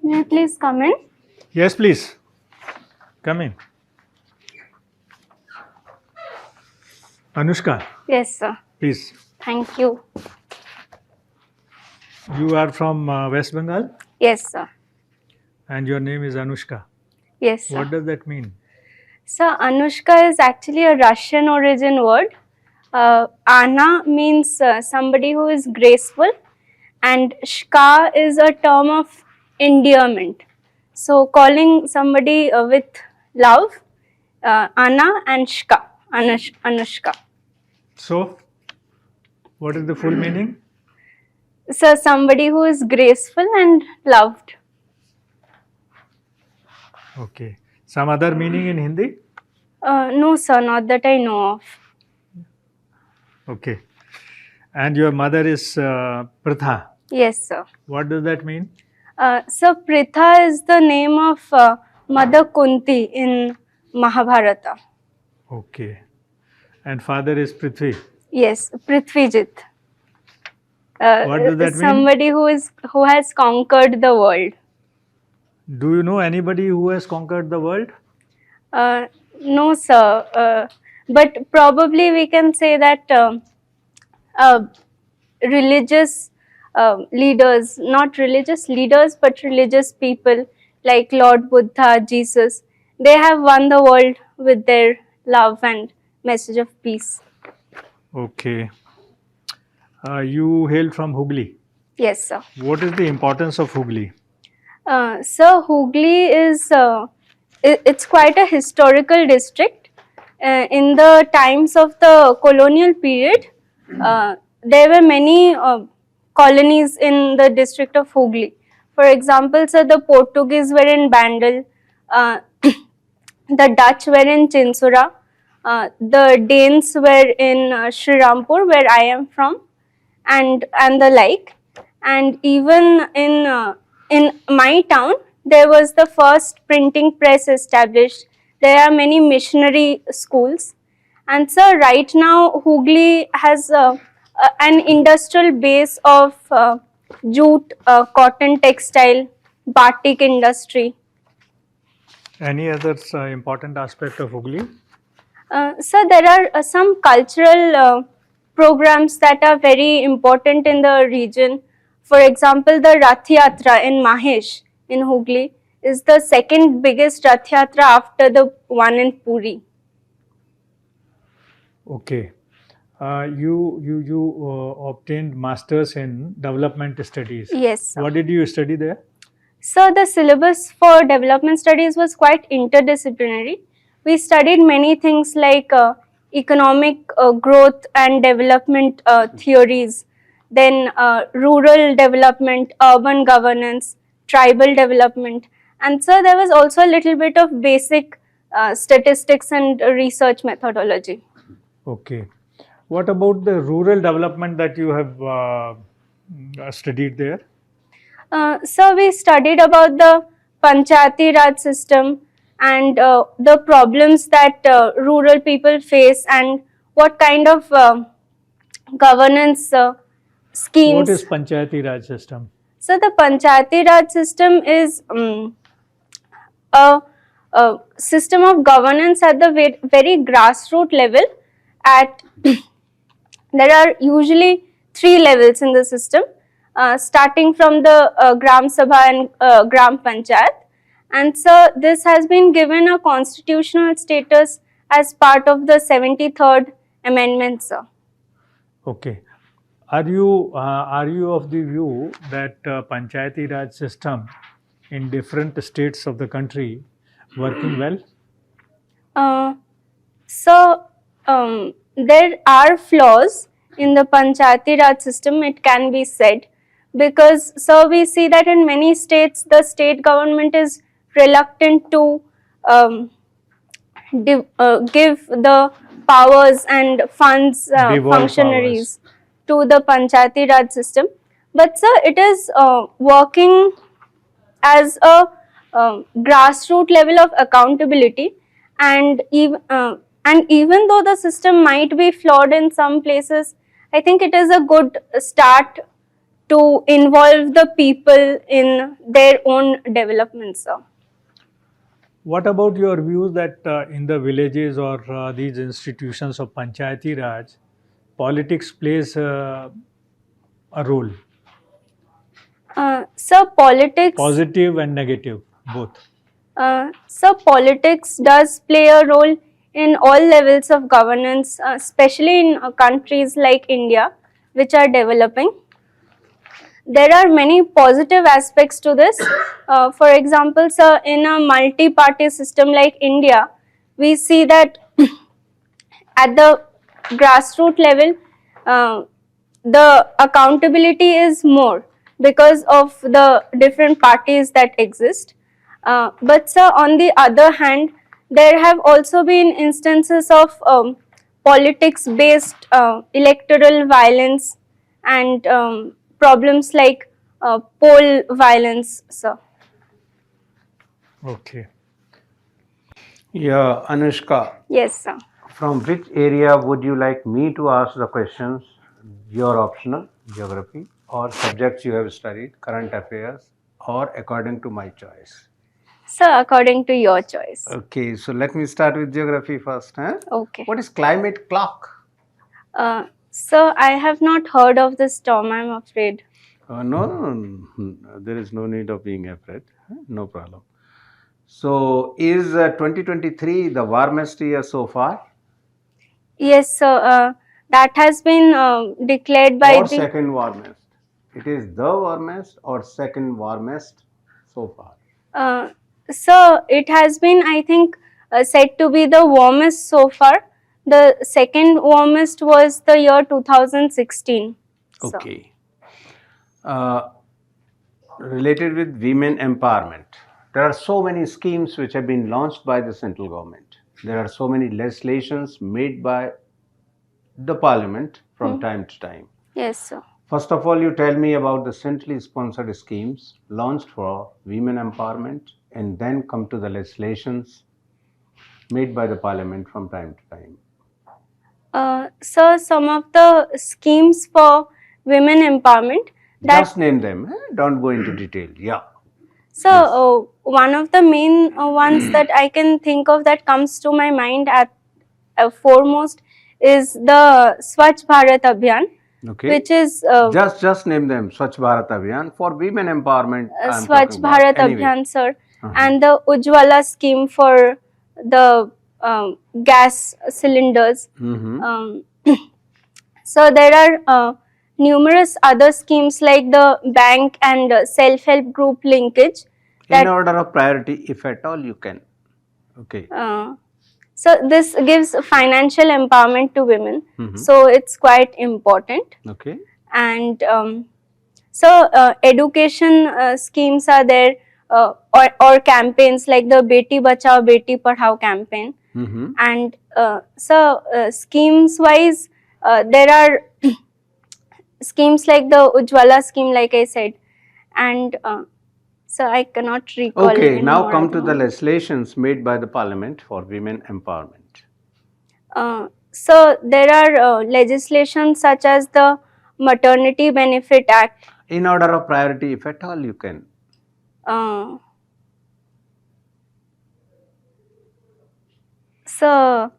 May I please come in? Yes, please. Come in. Anushka, Yes, sir. please. Thank you. You are from West Bengal Yes, sir. and your name is Anushka. Yes, sir. What does that mean? So, Anushka is actually a Russian origin word. Anna means somebody who is graceful, and Shka is a term of endearment. So, calling somebody with love, Anna and Shka, Anushka. So, what is the full meaning? So, somebody who is graceful and loved. Okay. Some other meaning in Hindi? No, sir, not that I know of. Okay. And your mother is Pratha. Yes, sir. What does that mean? So, Pritha is the name of Mother Kunti in Mahabharata. Okay. And father is Prithvi. Yes, Prithvijit. What does that mean? Somebody who has conquered the world. Do you know anybody who has conquered the world? No, sir. But probably we can say that religious leaders, not religious leaders, but religious people like Lord Buddha, Jesus, they have won the world with their love and message of peace. Okay. You hail from Hooghly. Yes, sir. What is the importance of Hooghly? So Hooghly is it's quite a historical district. In the times of the colonial period, there were many colonies in the district of Hooghly. For example, so the Portuguese were in Bandel, the Dutch were in Chinsura, the Danes were in Srirampur, where I am from, and the like. And even in my town, there was the first printing press established. There are many missionary schools, and so right now Hooghly has an industrial base of jute, cotton textile, batik industry. Any other important aspect of Hooghly? So there are some cultural programs that are very important in the region. For example, the Rath Yatra in Mahesh in Hooghly is the second biggest Rath Yatra after the one in Puri. Okay. You obtained masters in development studies. Yes, sir. What did you study there? So the syllabus for development studies was quite interdisciplinary. We studied many things like economic growth and development theories, then rural development, urban governance, tribal development, and so there was also a little bit of basic statistics and research methodology. Okay. What about the rural development that you have studied there? So we studied about the Panchayati Raj system and the problems that rural people face and what kind of governance schemes. What is Panchayati Raj system? So the Panchayati Raj system is a system of governance at the very grassroots level. At there are usually 3 levels in the system. Starting from the Gram Sabha and Gram Panchayat. And so this has been given a constitutional status as part of the 73rd Amendment, sir. Okay. Are you of the view that Panchayati Raj system in different states of the country working well? There are flaws in the Panchayati Raj system, it can be said, because so we see that in many states the state government is reluctant to give the powers and funds functionaries to the Panchayati Raj system. But sir, it is working as a grassroots level of accountability, and even though the system might be flawed in some places, I think it is a good start to involve the people in their own development, sir. What about your views that in the villages or these institutions of Panchayati Raj, politics plays a role, So politics, positive and negative, both? so politics does play a role in all levels of governance, especially in countries like India, which are developing. There are many positive aspects to this. For example, sir, in a multi-party system like India, we see that at the grassroots level, uh, the accountability is more because of the different parties that exist. But sir, on the other hand, there have also been instances of politics-based electoral violence and problems like poll violence, sir. Okay. Yeah, Anushka, Yes, sir. from which area would you like me to ask the questions? Your optional, geography, or subjects you have studied, current affairs, or according to my choice? Sir, according to your choice. Okay, so let me start with geography first. Huh? Okay. What is climate clock? Sir, I have not heard of this term, I'm afraid. No, there is no need of being afraid. No problem. So, is 2023 the warmest year so far? Yes, sir. That has been declared by Or the. second warmest? It is the warmest or second warmest so far? Sir, it has been, I think, said to be the warmest so far. The second warmest was the year 2016. sir. Okay. Related with women empowerment, there are so many schemes which have been launched by the central government. There are so many legislations made by the parliament from time to time. Yes, sir. First of all, you tell me about the centrally sponsored schemes launched for women empowerment, and then come to the legislations made by the parliament from time to time. Sir, some of the schemes for women empowerment that. Just name them, don't go into detail. Yeah. So, one of the main ones that I can think of that comes to my mind at foremost is the Swachh Bharat Abhiyan, Okay. which is just name them. Swachh Bharat Abhiyan for women empowerment. I'm Swachh talking Bharat about. Anyway. Abhiyan, sir, and the Ujjwala scheme for the gas cylinders. Mhm. So there are numerous other schemes like the bank and self-help group linkage. In order of priority, if at all you can. Okay. So this gives financial empowerment to women. So it's quite important. Okay. And so education schemes are there, or campaigns like the Beti Bachao Beti Padhao campaign. Mhm. And so schemes wise, there are schemes like the Ujjwala scheme, like I said, and so I cannot recall. Okay, now anymore come at to the moment. legislations made by the parliament for women empowerment. So there are legislations such as the Maternity Benefit Act. In order of priority, if at all you can. So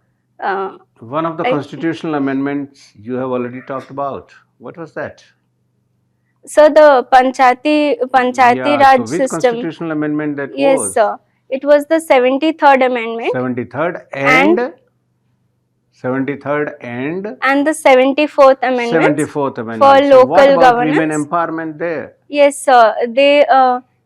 One of the constitutional amendments you have already talked about. What was that? so the Panchayati Yeah, Raj so which system. constitutional amendment that Yes, was? sir. It was the 73rd Amendment 73rd and 73rd and the 74th Amendment 74th amendment. for So local what about governance. women empowerment there? Yes, sir. They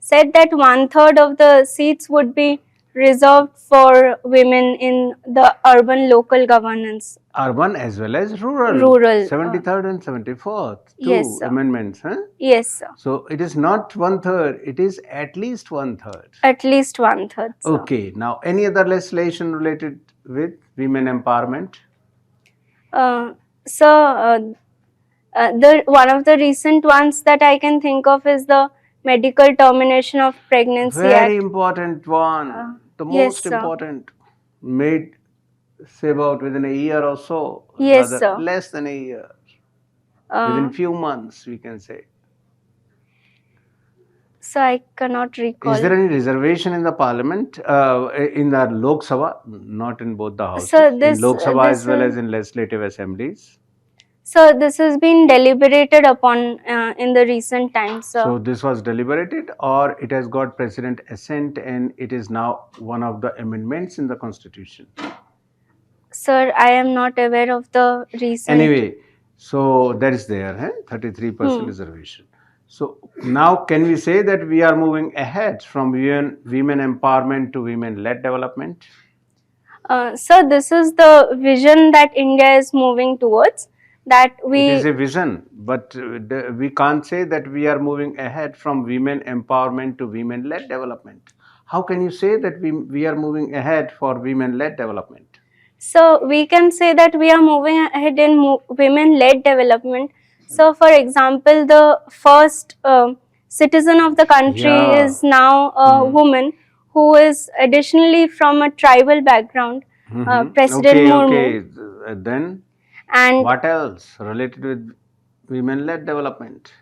said that 1/3 of the seats would be reserved for women in the urban local governance. Urban as well as rural. Rural, 73rd and 74th. Two yes, sir. amendments, huh? Yes, sir. So it is not 1/3, it is at least 1/3. At least 1/3. Sir. Okay, now any other legislation related with women empowerment? So the one of the recent ones that I can think of is the Medical Termination of Pregnancy Very Act. important one. The yes, most sir. important. Made, say about within a year or so. Yes, rather sir. less than a year. Within few months, we can say. So I cannot recall. Is there any reservation in the parliament, in the Lok Sabha, not in both the houses, So in Lok Sabha as well as in legislative assemblies? So this has been deliberated upon in the recent times. So this was deliberated, or it has got president assent and it is now one of the amendments in the constitution? Sir, I am not aware of the recent. Anyway, so that is there, 33% reservation. So now can we say that we are moving ahead from women empowerment to women-led development? So this is the vision that India is moving towards. That It is a vision, but we can't say that we are moving ahead from women empowerment to women-led development. How can you say that we are moving ahead for women-led development? So we can say that we are moving ahead in women-led development. So for example, the first citizen of the country is now a woman who is additionally from a tribal background, President Murmu. Okay. Then And what else related with women-led development?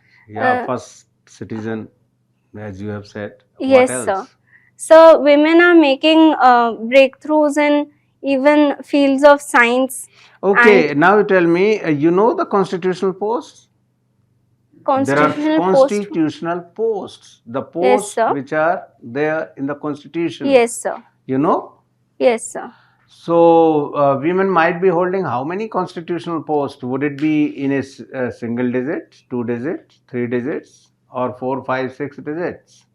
First citizen, as you have said. Yes, what else? sir. So women are making breakthroughs in even fields of science. Okay, now you tell me, you know the constitutional posts? There are constitutional posts, the posts which are there in the constitution. Yes, sir. You know? Yes, sir. So women might be holding how many constitutional posts? Would it be in a single digit, 2 digits, 3 digits, or 4, 5, 6 digits?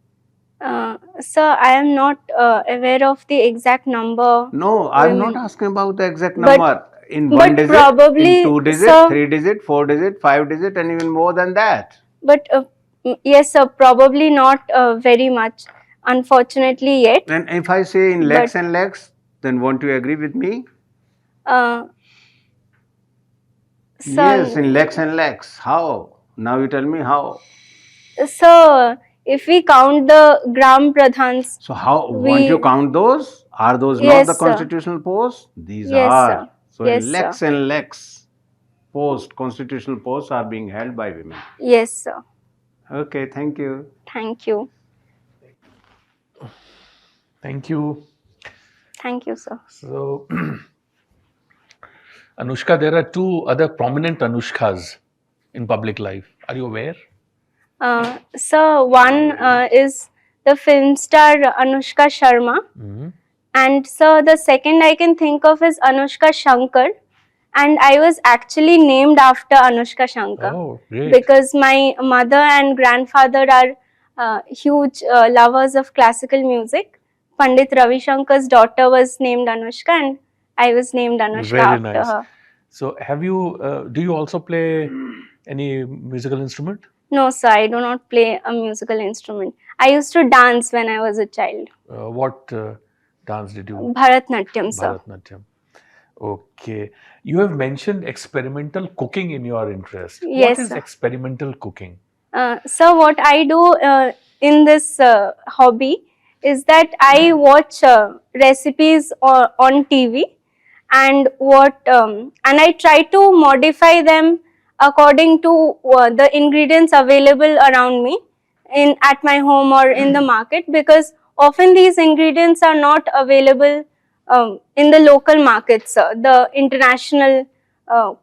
Sir, I am not aware of the exact number. No, I'm not asking about the exact number. In 1 digit, probably, in 2 digit, sir, 3 digit, 4 digit, 5 digit, and even more than that. But yes, sir, probably not very much, unfortunately yet. And if I say in lakhs and lakhs, then won't you agree with me? Yes, in lakhs and lakhs. How? Now you tell me how. So, if we count the Gram Pradhans. So, how won't you count those? Are those not the constitutional posts? These are. Sir. So, lakhs and lakhs posts, constitutional posts are being held by women. Yes, sir. Okay, thank you. Thank you. Thank you. Thank you, sir. So, Anushka, there are two other prominent Anushkas in public life. Are you aware? So, one is the film star Anushka Sharma. And so, the second I can think of is Anushka Shankar. And I was actually named after Anushka Shankar. Oh, great. Because my mother and grandfather are huge lovers of classical music. Pandit Ravi Shankar's daughter was named Anushka and I was named Anushka Very after her. So, have you, do you also play any musical instrument? No, sir, I do not play a musical instrument. I used to dance when I was a child. What dance did you? Bharatnatyam, sir. Bharatnatyam. Okay. You have mentioned experimental cooking in your interest. Yes, what is sir. Experimental cooking? So, what I do in this hobby is that I watch recipes on TV and and I try to modify them according to the ingredients available around me at my home or in the market, because often these ingredients are not available in the local markets, the international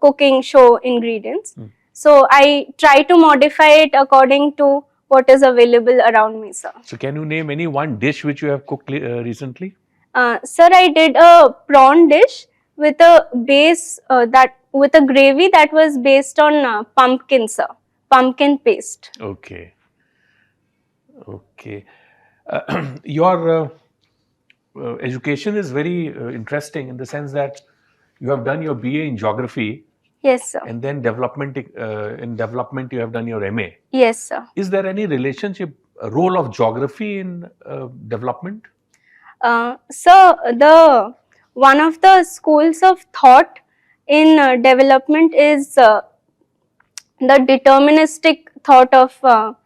cooking show ingredients. So I try to modify it according to what is available around me, sir. So can you name any one dish which you have cooked recently? Sir, I did a prawn dish with a base with a gravy that was based on pumpkin, sir. Pumpkin paste. Okay. Okay. Your education is very interesting in the sense that you have done your BA in geography. Yes, sir. And then in development you have done your MA. Yes, sir. Is there any relationship, role of geography in development? So one of the schools of thought in development is the deterministic thought of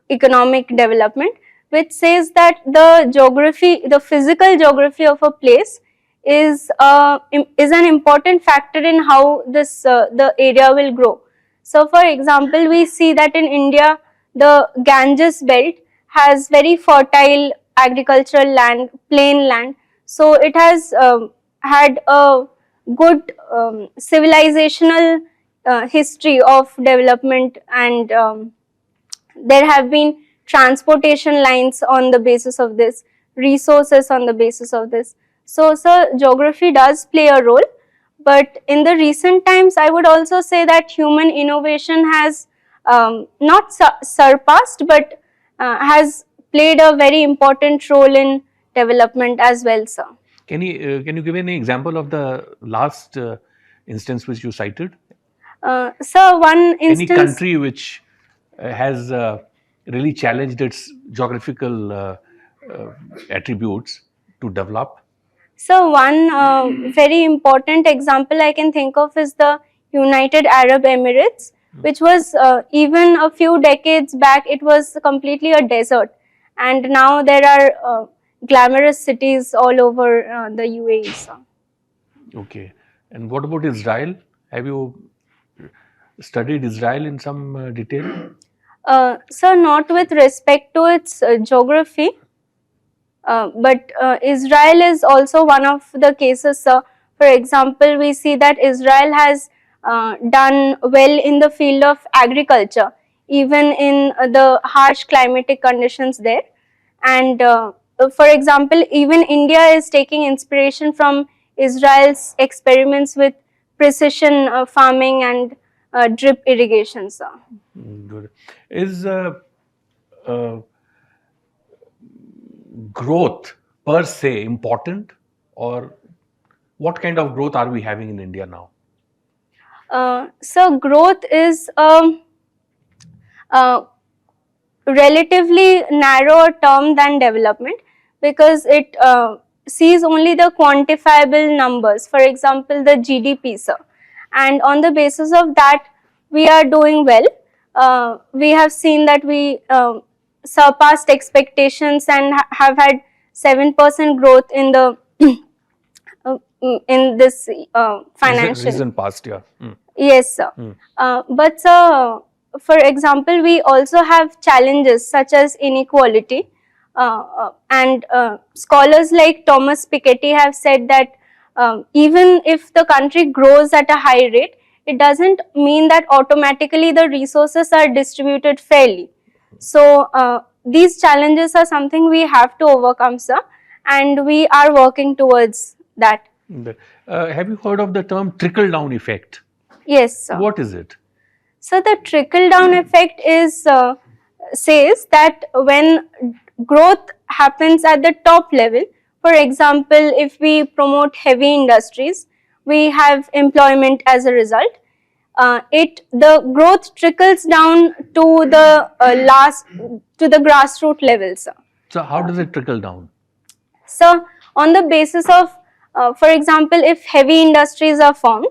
economic development, which says that the physical geography of a place is an important factor in how the area will grow. So, for example, we see that in India, the Ganges belt has very fertile agricultural land, plain land. So it has had a good civilizational history of development, and there have been transportation lines on the basis of this, resources on the basis of this. So, geography does play a role, but in the recent times, I would also say that human innovation has not surpassed, but has played a very important role in development as well, sir. Can you give any example of the last instance which you cited? So, one Any instance. country which has really challenged its geographical attributes to develop? So, one very important example I can think of is the United Arab Emirates, which was even a few decades back, it was completely a desert. And now there are glamorous cities all over the UAE. So. Okay. And what about Israel? Have you studied Israel in some detail? So, not with respect to its geography, but Israel is also one of the cases. For example, we see that Israel has done well in the field of agriculture, even in the harsh climatic conditions there. And for example, even India is taking inspiration from Israel's experiments with precision farming and drip irrigation. So. Good. Is growth per se important, or what kind of growth are we having in India now? So, growth is a relatively narrower term than development, because it sees only the quantifiable numbers, for example, the GDP, sir. And on the basis of that, we are doing well. We have seen that we surpassed expectations and have had 7% growth in the in this financial Recent past, yeah. Yes, sir. But sir, for example, we also have challenges such as inequality, and scholars like Thomas Piketty have said that even if the country grows at a high rate, it doesn't mean that automatically the resources are distributed fairly. So these challenges are something we have to overcome, sir, and we are working towards that. Have you heard of the term trickle-down effect? Yes, sir. What is it? So the trickle-down effect is says that when growth happens at the top level, for example, if we promote heavy industries, we have employment as a result. The growth trickles down to the grassroots levels. So how does it trickle down? So on the basis of, for example, if heavy industries are formed,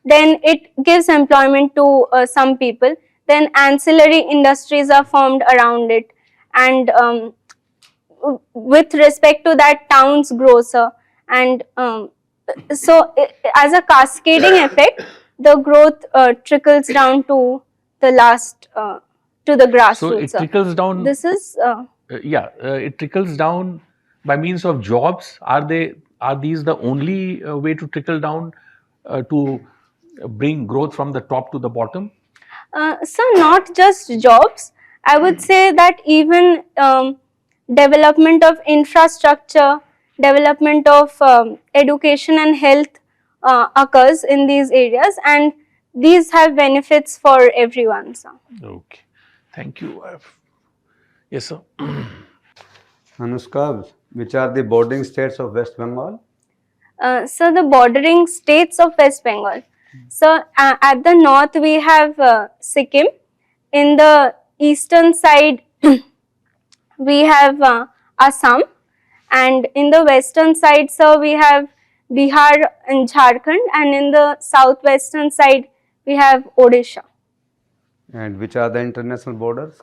then it gives employment to some people. Then ancillary industries are formed around it, and with respect to that, towns grow, sir. And so, as a cascading effect, the growth trickles down to the grassroots. So it trickles down. This is it trickles down by means of jobs. Are these the only way to trickle down to bring growth from the top to the bottom? So not just jobs. I would say that even development of infrastructure, development of education and health occurs in these areas, and these have benefits for everyone. So. Okay, thank you. Yes, sir. Anushka, which are the bordering states of West Bengal? So the bordering states of West Bengal. So at the north we have Sikkim. In the eastern side we have Assam, and in the western side, so we have Bihar and Jharkhand, and in the southwestern side we have Odisha. And which are the international borders?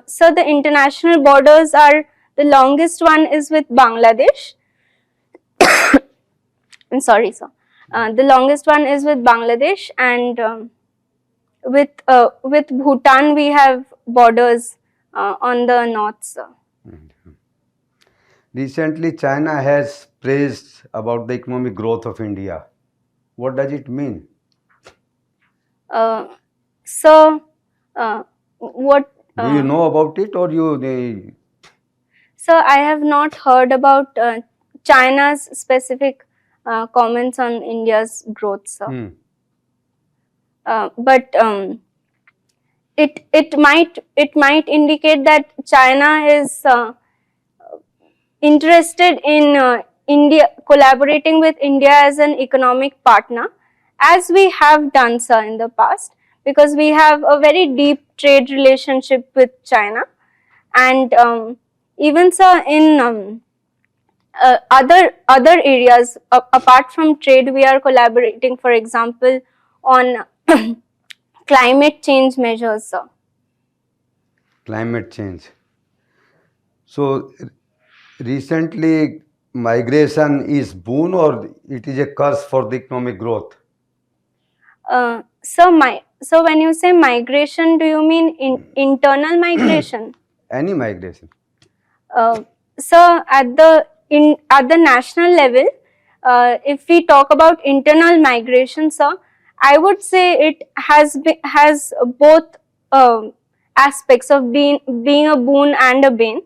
So the international borders are, the longest one is with Bangladesh. I'm sorry, sir. The longest one is with Bangladesh, and with Bhutan we have borders on the north, sir. Recently, China has praised about the economic growth of India. What does it mean? So, what? Do you know about it, or you? So, I have not heard about China's specific comments on India's growth, sir. But it might indicate that China is interested in India collaborating with India as an economic partner, as we have done, sir, in the past, because we have a very deep trade relationship with China, and even, sir, in other areas apart from trade, we are collaborating, for example, on climate change measures, sir. Climate change. So, recently, migration is boon or it is a curse for the economic growth? So when you say migration, do you mean internal migration? Any migration? So at the national level, if we talk about internal migration, sir, I would say it has both aspects of being a boon and a bane.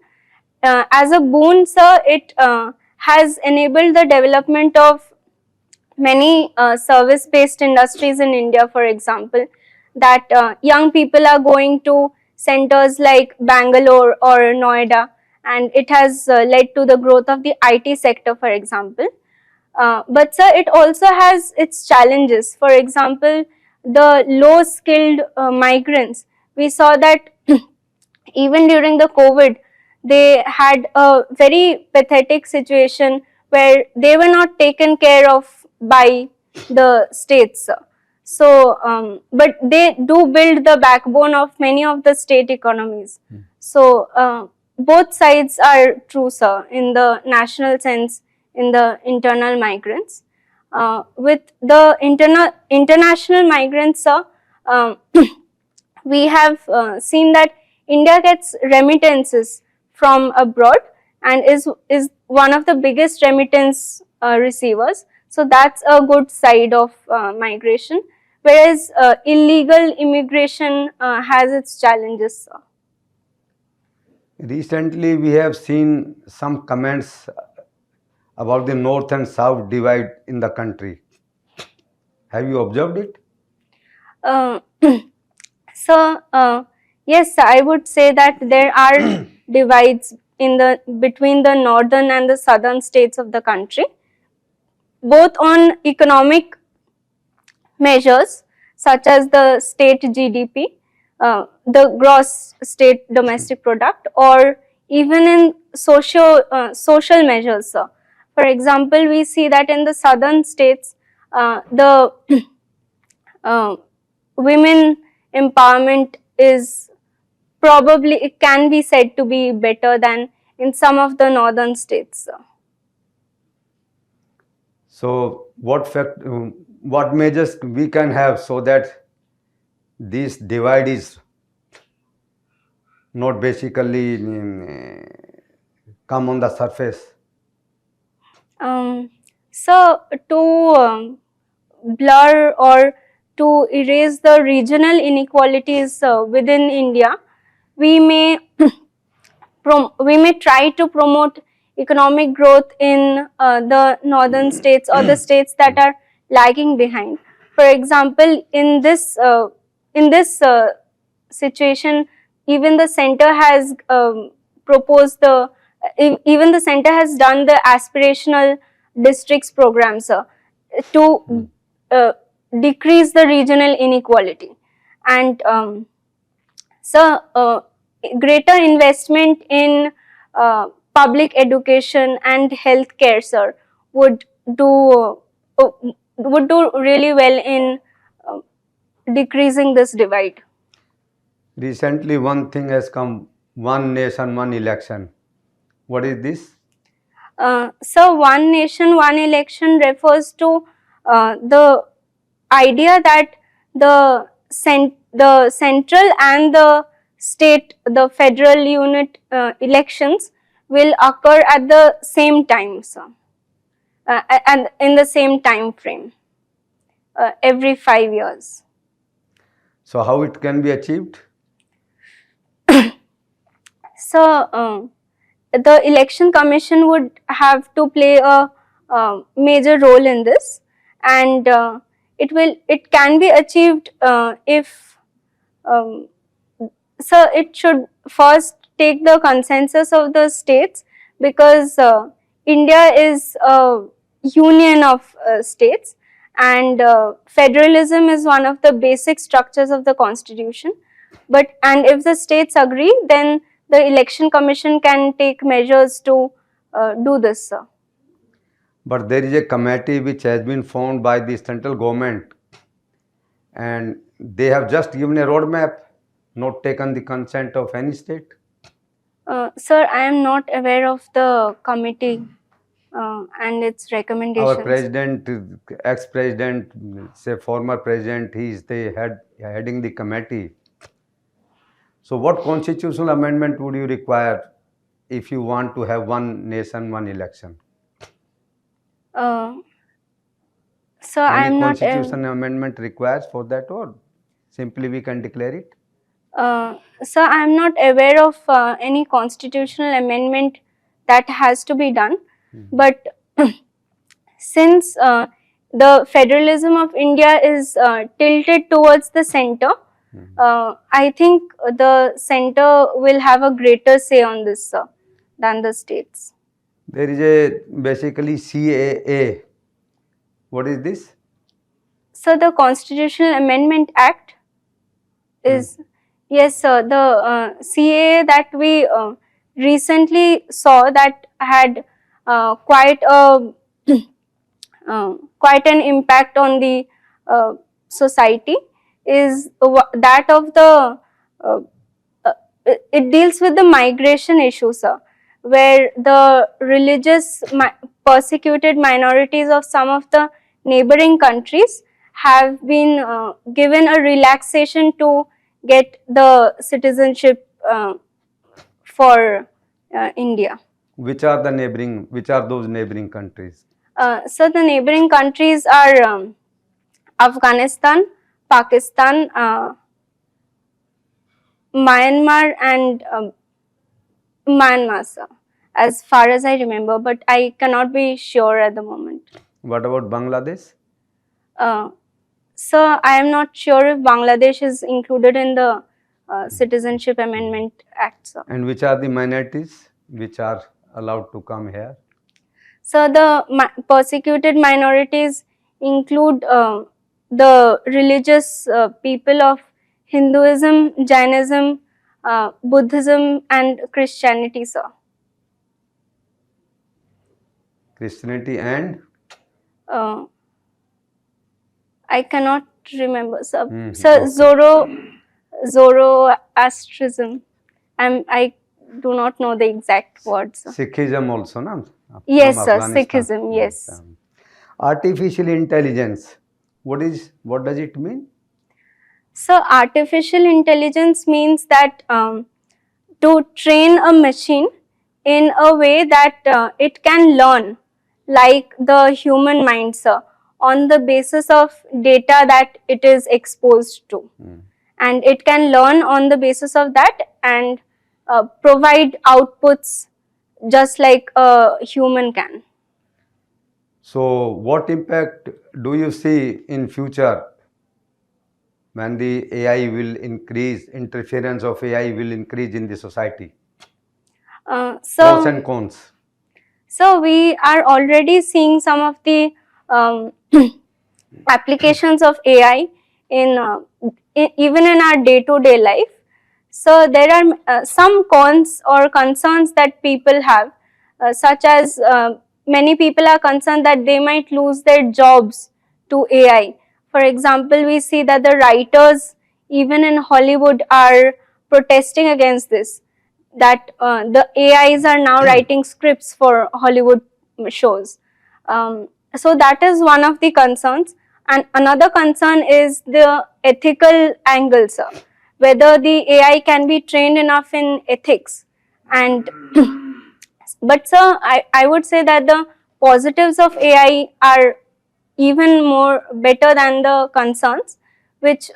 As a boon, sir, it has enabled the development of many service-based industries in India, for example, that young people are going to centers like Bangalore or Noida, and it has led to the growth of the IT sector, for example. But sir, it also has its challenges. For example, the low-skilled migrants. We saw that even during the COVID, they had a very pathetic situation where they were not taken care of by the states. So, but they do build the backbone of many of the state economies. So, both sides are true, sir, in the national sense, in the internal migrants. With the international migrants, sir, we have seen that India gets remittances from abroad and is one of the biggest remittance receivers. So that's a good side of migration, whereas illegal immigration has its challenges, sir. Recently, we have seen some comments about the north and south divide in the country. Have you observed it? So, yes, I would say that there are divides between the northern and the southern states of the country, both on economic measures such as the state GDP, the gross state domestic product, or even in social measures, sir. For example, we see that in the southern states, the women empowerment is probably, it can be said to be better than in some of the northern states, sir. So, what measures we can have so that this divide is not basically come on the surface? So, to blur or to erase the regional inequalities within India, we may try to promote economic growth in the northern states or the states that are lagging behind. For example, in this situation, even the center has even the center has done the aspirational districts programs to decrease the regional inequality, and so greater investment in public education and healthcare, sir, would do really well in decreasing this divide. Recently, one thing has come: one nation, one election. What is this? So, one nation, one election refers to the idea that the central and the the federal unit elections will occur at the same time, sir, and in the same time frame, every 5 years. So how it can be achieved? So the election commission would have to play a major role in this, and it can be achieved if so it should first take the consensus of the states, because India is a union of states, and federalism is one of the basic structures of the constitution. And if the states agree, then the election commission can take measures to do this, sir. But there is a committee which has been formed by the central government, and they have just given a roadmap, not taken the consent of any state. Sir, I am not aware of the committee and its recommendations. Our president, ex-president, say former president, he is the heading the committee. So what constitutional amendment would you require if you want to have one nation, one election? So I am not. Constitution amendment requires for that, or simply we can declare it? So I am not aware of any constitutional amendment that has to be done. But since the federalism of India is tilted towards the center, I think the center will have a greater say on this than the states. There is a basically CAA. What is this? So the Constitutional Amendment Act is, yes sir, the CAA that we recently saw that had quite an impact on the society is that of the it deals with the migration issue, sir, where the religious persecuted minorities of some of the neighboring countries have been given a relaxation to get the citizenship for India. Which are those neighboring countries? So the neighboring countries are Afghanistan, Pakistan, Myanmar, and Myanmar, sir, as far as I remember, but I cannot be sure at the moment. What about Bangladesh? So I am not sure if Bangladesh is included in the Citizenship Amendment Act, sir. And which are the minorities which are allowed to come here? So the persecuted minorities include the religious people of Hinduism, Jainism, Buddhism, and Christianity, sir. Christianity and? I cannot remember, sir. Sir, Zoroastrianism. I do not know the exact words. Sikhism also, no? Yes, sir. Sikhism. Yes. Artificial intelligence. What does it mean? So, artificial intelligence means that to train a machine in a way that it can learn like the human mind, sir, on the basis of data that it is exposed to. And it can learn on the basis of that and provide outputs just like a human can. So, what impact do you see in future when the AI will increase, interference of AI will increase in the society? Pros and cons. So, we are already seeing some of the applications of AI even in our day-to-day life. So, there are some cons or concerns that people have, such as many people are concerned that they might lose their jobs to AI. For example, we see that the writers, even in Hollywood, are protesting against this, that the AIs are now writing scripts for Hollywood shows. So that is one of the concerns. And another concern is the ethical angle, sir, whether the AI can be trained enough in ethics. And but sir, I would say that the positives of AI are even more better than the concerns, which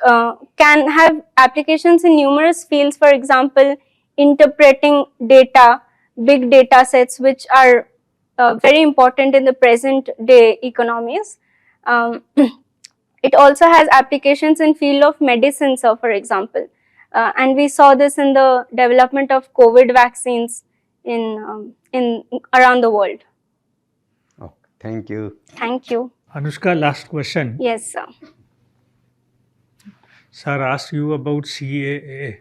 can have applications in numerous fields. For example, interpreting data, big data sets, which are very important in the present day economies. Um, it also has applications in field of medicine, so for example, and we saw this in the development of COVID vaccines in around the world. Oh, thank you. Thank you. Anushka, last question. Yes, sir. Sir asked you about CAA.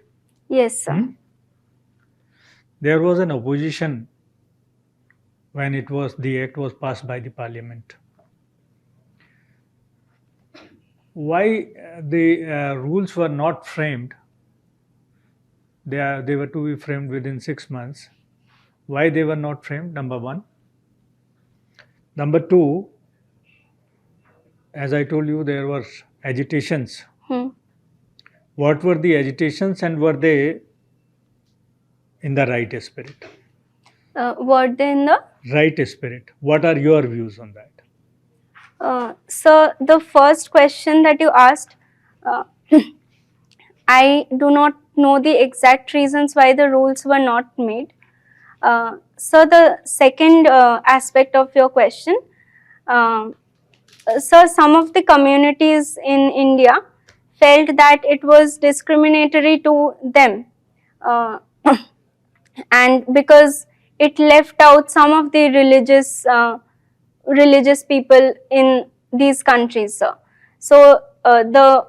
Yes, sir. There was an opposition when the act was passed by the parliament. Why the rules were not framed? They were to be framed within 6 months. Why they were not framed? Number one. Number two, as I told you, there were agitations. What were the agitations, and were they in the right spirit? Were they in the Right spirit. What are your views on that? so the first question that you asked, I do not know the exact reasons why the rules were not made. So the second aspect of your question, so some of the communities in India felt that it was discriminatory to them, and because it left out some of the religious people in these countries. So the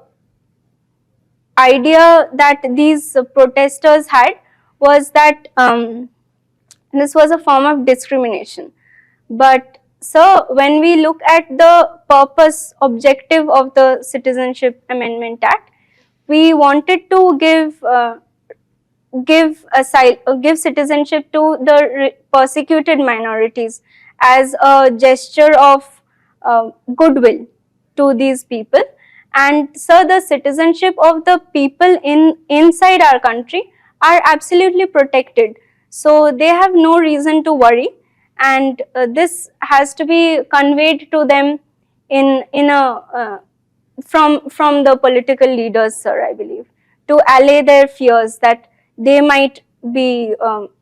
idea that these protesters had was that this was a form of discrimination. But so when we look at the purpose, objective of the Citizenship Amendment Act, we wanted to give citizenship to the persecuted minorities as a gesture of goodwill to these people. And so the citizenship of the people inside our country are absolutely protected. So they have no reason to worry, and this has to be conveyed to them in a from the political leaders, sir, I believe, to allay their fears that they might be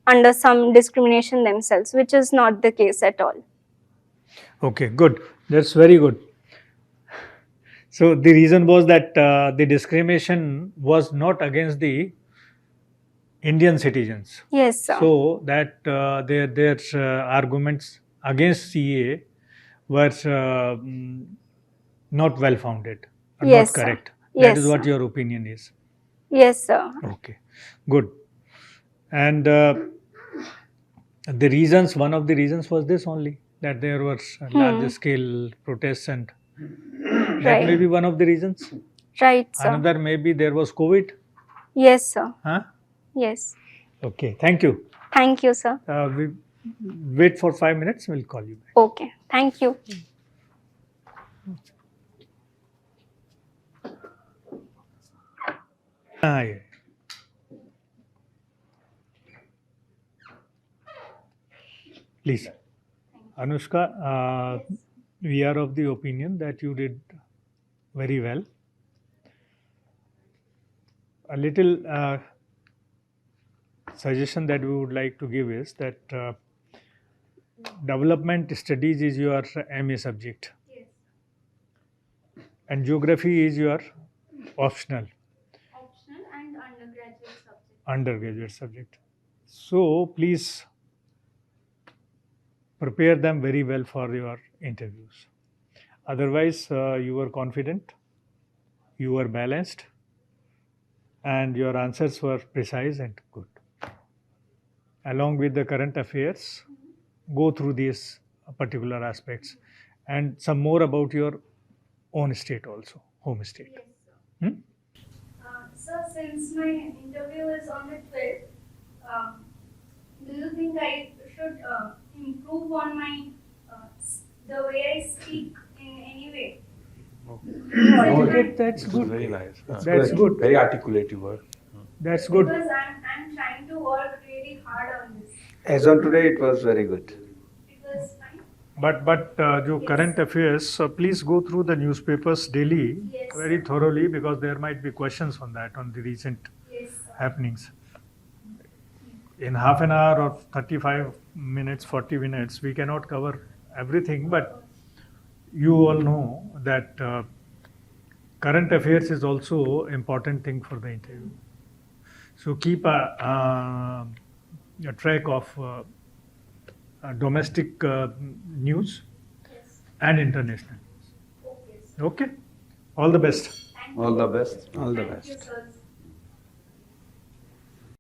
under some discrimination themselves, which is not the case at all. Okay, good. That's very good. So the reason was that the discrimination was not against the Indian citizens. Yes, sir. So that their arguments against CA were not well founded, Yes, not sir. correct. Yes, That is what sir. your opinion is. Yes, sir. Okay, good. And the reasons, one of the reasons was this only, that there were large scale protests, and that may be one of the reasons. Right, sir. Another maybe there was COVID. Yes, sir. Huh? Yes. Okay, thank you. Thank you, sir. We wait for 5 minutes, we'll call you back. Okay. Thank you. Yeah. Please. Anushka, we are of the opinion that you did very well. A little suggestion that we would like to give is that development studies is your MA subject. Yes. And geography is your optional. Optional and undergraduate subject. Undergraduate subject. So please prepare them very well for your interviews. Otherwise, you were confident, you were balanced, and your answers were precise and good. Along with the current affairs, go through these particular aspects and some more about your own state also, home state. Yes, sir. Sir, since my interview is on the 12th, do you think I should improve on my the way I speak in any way? Okay, that's This good. is very nice. That's good. Very articulate you were. That's good. Because I'm trying to work really hard on this. As on today, it was very good. It was fine. But जो current affairs, please go through the newspapers daily Yes. very thoroughly, because there might be questions on that, on the recent Yes. happenings. In half an hour or 35 minutes, 40 minutes, we cannot cover everything, but you all know that current affairs is also important thing for the interview. So keep a track of domestic news Yes. and international. Okay. Okay? All the best. Thank All you. the best. All the Thank you, best. sir.